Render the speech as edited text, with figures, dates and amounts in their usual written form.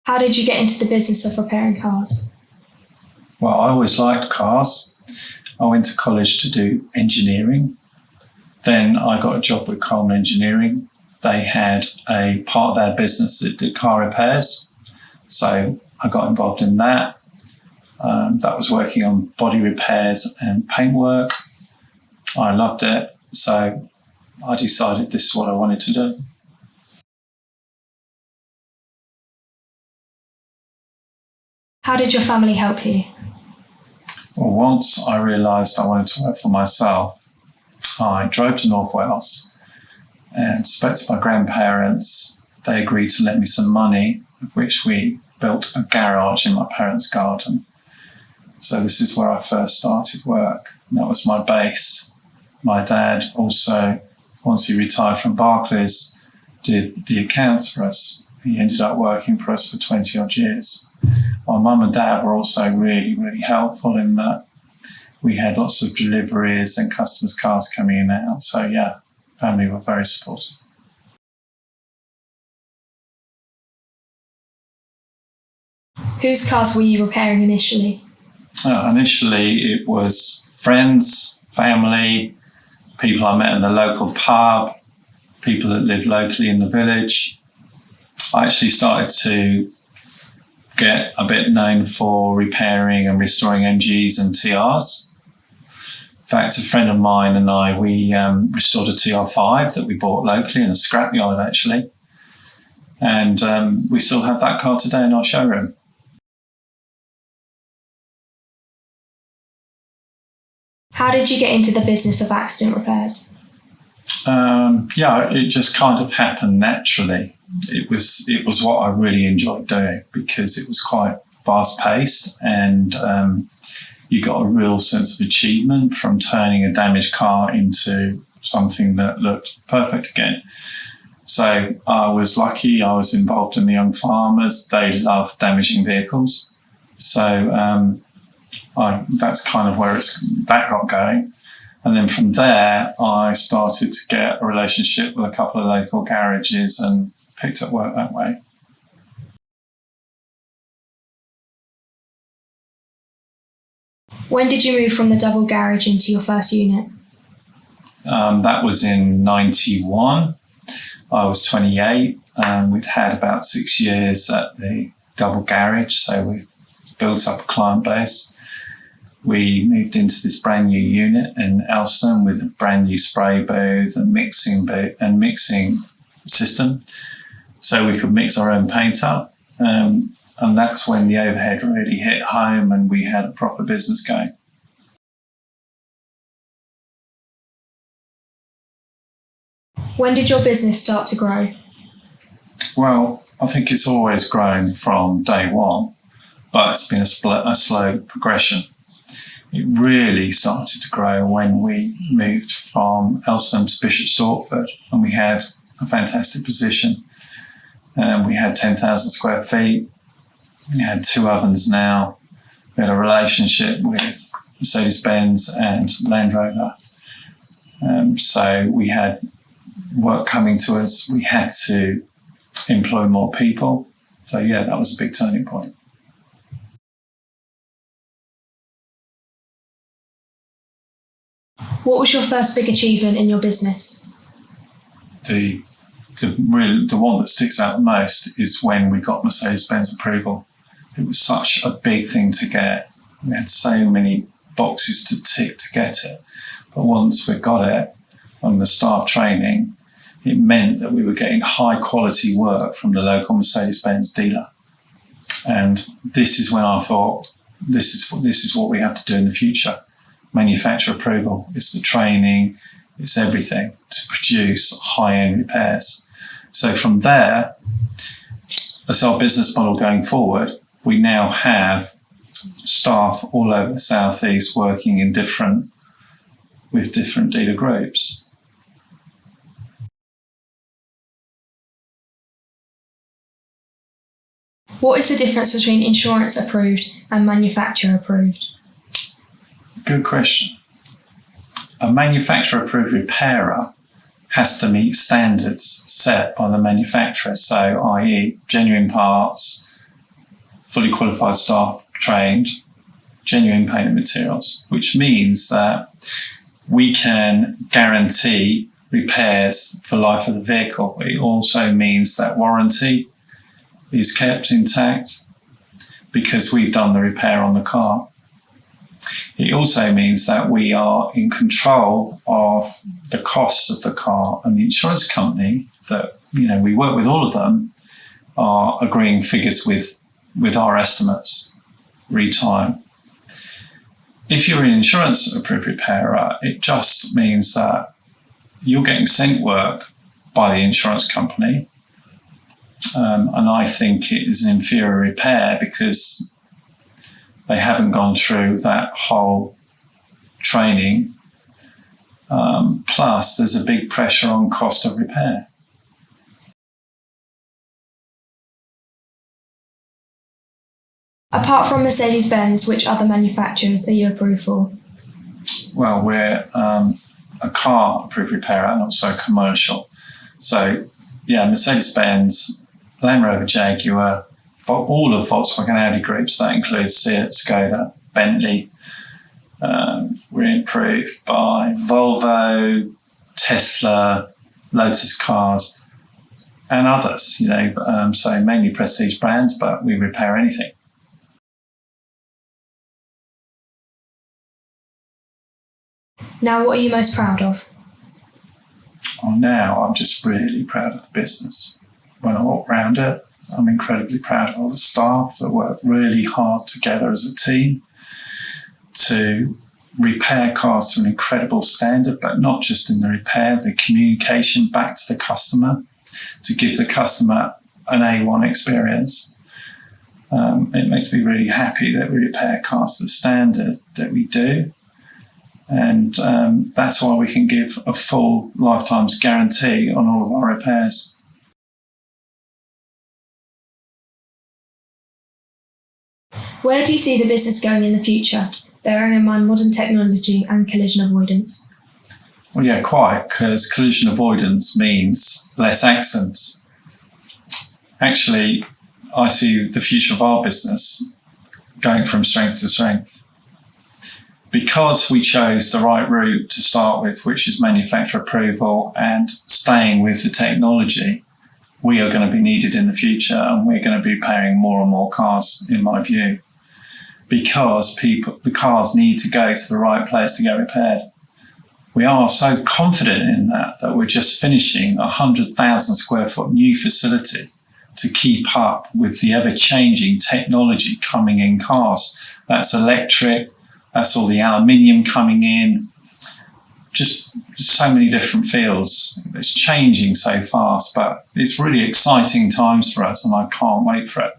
How did you get into the business of repairing cars? Well, I always liked cars. I went to college to do engineering. Then I got a job with Coleman Engineering. They had a part of their business that did car repairs. So I got involved in that. That was working on body repairs and paintwork. I loved it. So I decided this is what I wanted to do. How did your family help you? Well, once I realised I wanted to work for myself, I drove to North Wales and spoke to my grandparents. They agreed to lend me some money, of which we built a garage in my parents' garden. So this is where I first started work. And that was my base. My dad also, once he retired from Barclays, did the accounts for us. He ended up working for us for 20 odd years. My mum and dad were also really, really helpful in that we had lots of deliveries and customers' cars coming in and out. So yeah, family were very supportive. Whose cars were you repairing initially? Initially, it was friends, family, people I met in the local pub, people that lived locally in the village. I actually started to get a bit known for repairing and restoring MGs and TRs. In fact, a friend of mine and I, we restored a TR5 that we bought locally in a scrapyard actually. And we still have that car today in our showroom. How did you get into the business of accident repairs? It just kind of happened naturally. It was what I really enjoyed doing because it was quite fast paced and you got a real sense of achievement from turning a damaged car into something that looked perfect again. So I was lucky. I was involved in the young farmers. They love damaging vehicles. So that's kind of where that got going. And then from there, I started to get a relationship with a couple of local garages and picked up work that way. When did you move from the double garage into your first unit? That was in 91. I was 28. We'd had about 6 years at the double garage, so we built up a client base. We moved into this brand new unit in Elston with a brand new spray booth and mixing system, so we could mix our own paint up. And that's when the overhead really hit home and we had a proper business going. When did your business start to grow? Well, I think it's always grown from day one, but it's been a slow progression. It really started to grow when we moved from Elston to Bishop Stortford, and we had a fantastic position. We had 10,000 square feet. We had 2 ovens now. We had a relationship with Mercedes-Benz and Land Rover. So we had work coming to us. We had to employ more people. So yeah, that was a big turning point. What was your first big achievement in your business? The one that sticks out the most is when we got Mercedes-Benz approval. It was such a big thing to get. We had so many boxes to tick to get it. But once we got it on the staff training, it meant that we were getting high quality work from the local Mercedes-Benz dealer. And this is when I thought, this is what we have to do in the future. Manufacturer approval, it's the training, it's everything to produce high-end repairs. So from there, as our business model going forward, we now have staff all over the Southeast working with different dealer groups. What is the difference between insurance approved and manufacturer approved? Good question. A manufacturer approved repairer has to meet standards set by the manufacturer, so i.e. genuine parts, fully qualified staff, trained, genuine paint and materials, which means that we can guarantee repairs for life of the vehicle. It also means that warranty is kept intact because we've done the repair on the car. It also means that we are in control of the costs of the car, and the insurance company that we work with, all of them are agreeing figures with our estimates re-time. If you're an insurance approved repairer, it just means that you're getting sent work by the insurance company. And I think it is an inferior repair because they haven't gone through that whole training. Plus, there's a big pressure on cost of repair. Apart from Mercedes-Benz, which other manufacturers are you approved for? Well, we're a car approved repairer and also commercial. So, Mercedes-Benz, Land Rover, Jaguar, all of Volkswagen Audi groups, that includes Seat, Skoda, Bentley. We're approved by Volvo, Tesla, Lotus Cars, and others. So mainly prestige brands, but we repair anything. Now, what are you most proud of? Now I'm just really proud of the business. When I walk around it, I'm incredibly proud of all the staff that work really hard together as a team to repair cars to an incredible standard, but not just in the repair, the communication back to the customer to give the customer an A1 experience. It makes me really happy that we repair cars to the standard that we do. And that's why we can give a full lifetime's guarantee on all of our repairs. Where do you see the business going in the future, bearing in mind modern technology and collision avoidance? Well, yeah, quite, because collision avoidance means less accidents. Actually, I see the future of our business going from strength to strength. Because we chose the right route to start with, which is manufacturer approval and staying with the technology, we are going to be needed in the future, and we're going to be repairing more and more cars, in my view, because the cars need to go to the right place to get repaired. We are so confident in that we're just finishing a 100,000 square foot new facility to keep up with the ever-changing technology coming in cars. That's electric. That's all the aluminium coming in, just so many different fields. It's changing so fast, but it's really exciting times for us, and I can't wait for it.